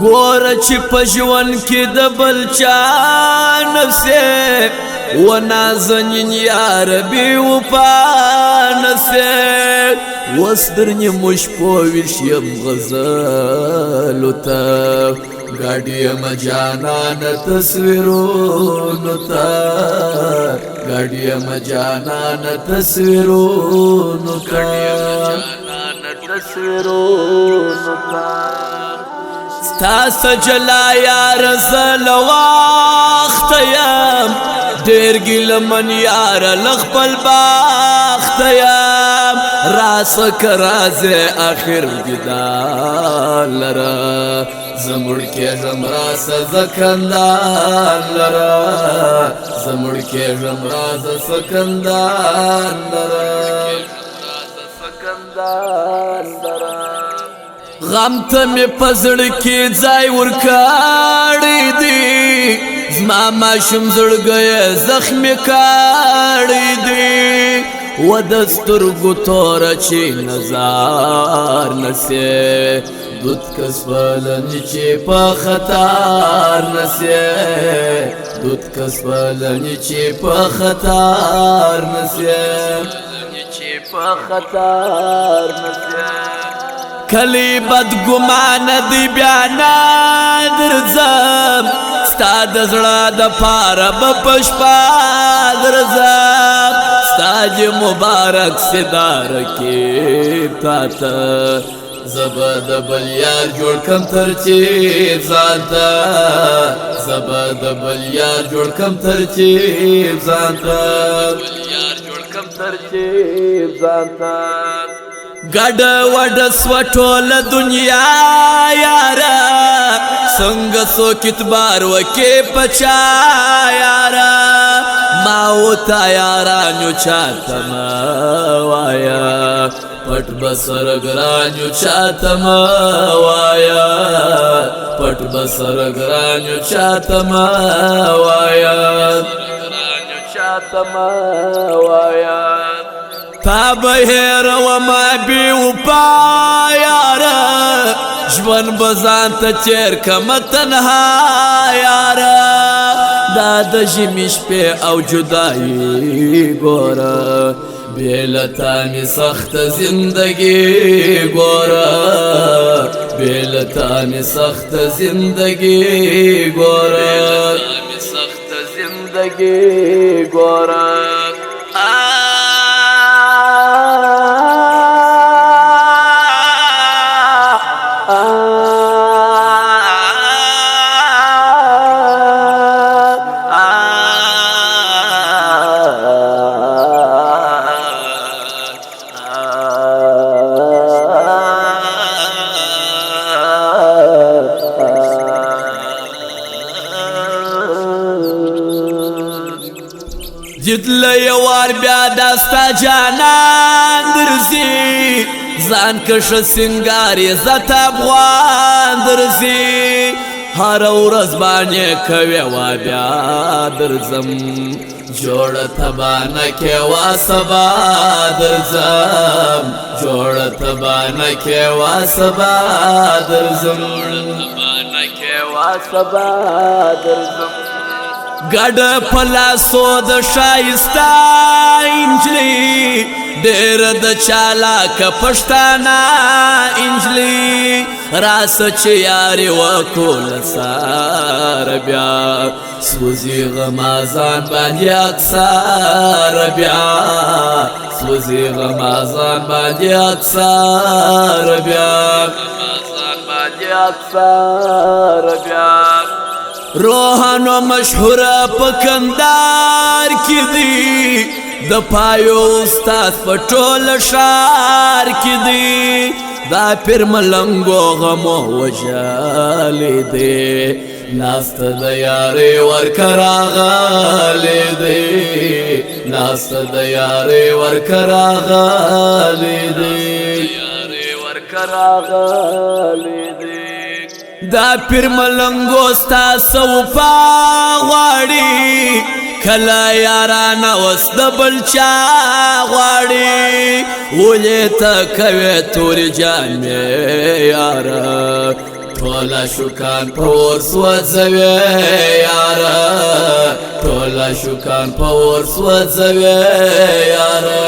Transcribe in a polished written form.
ګوره چې په ژوند کې د بل چا نفسې و نازنین یار بې وفا نسې اوس در نیمو شپو ویښ یم غزلو ته ګاډی یم جانانه تصویرونو ته ګاډی یم جانانه تصویرونو ته ستا سجلا یار زل وخت یم ډېر ګیلمن یار له خپل بخت یم راسه که راځې اخر دیدار لره زه مړ کېږم راسه زکندان لره زه مړ کېږم راسه سکندان لره غم ته مې په زړه کې ځای ورکړی دی زما ماشوم زړګی زخمي کړی دی و د سترګو توره چې نظر نسې دود کس بلنی چې په خطر نسې دود کس بلنی چې په خطر نسې کلی بدګمان دی بیا نادرځم ستا د زړه د پاره به په شپه درځم ستا چې مبارک صدا رکیب تا ته زه به د بل یار جوړ کم ترتیب ځان ته زه به د بل یار جوړ کم ترتیب ځان ته ګډه وډه سوه ټوله دنیا یاره څنګه څوک اعتبار وکې په چا یاره ما ورته یارانو چاته مه وایه پټ به سره ګرانو چاته مه وایه پټ به سره ګرانو چاته مه وایه تا به هېرومه بې وفا یاره ژوند به ځان ته تېر کړمه تنها یاره دا د ژمي شپې او جدایي ګوره بې له تا مې سخته زندګي ګوره بې له تا مې سخته زندګي ګوره جدله یوار بیا داستا جانان درځي ځان کشه سینګار یې زته افغان درځي هره ورځ باندې کوې وا بیا درځم جوړه تبانه کې وا سبا درځم جوړه تبانه کې وا سبا درځم ګډه پلاسو د ښایسته انجلۍ ډېره د چالاکه پښتانه انجلۍ راسه چې یارې وکړو له ساره بیا سوځي غمازان باندې اکثر بیا سوځي غمازان باندې اکثر بیا روحانو مشهوره په کندهار کې دی د پایو استاد په ټوله ښار کې دی دا پیر ملنګو غمو وژلی دی ناسته د یارې ورکه راغلی دی ناسته د یارې ورکه راغلی دی دا پیر ملنګو ستا سوپا غواړي کله یارانه اوس د بل چا غواړي ولې ته کوې تورې جامې یاره ټوله شوکان په اور سوځوي یاره ټوله شوکان په اور سوځوي یاره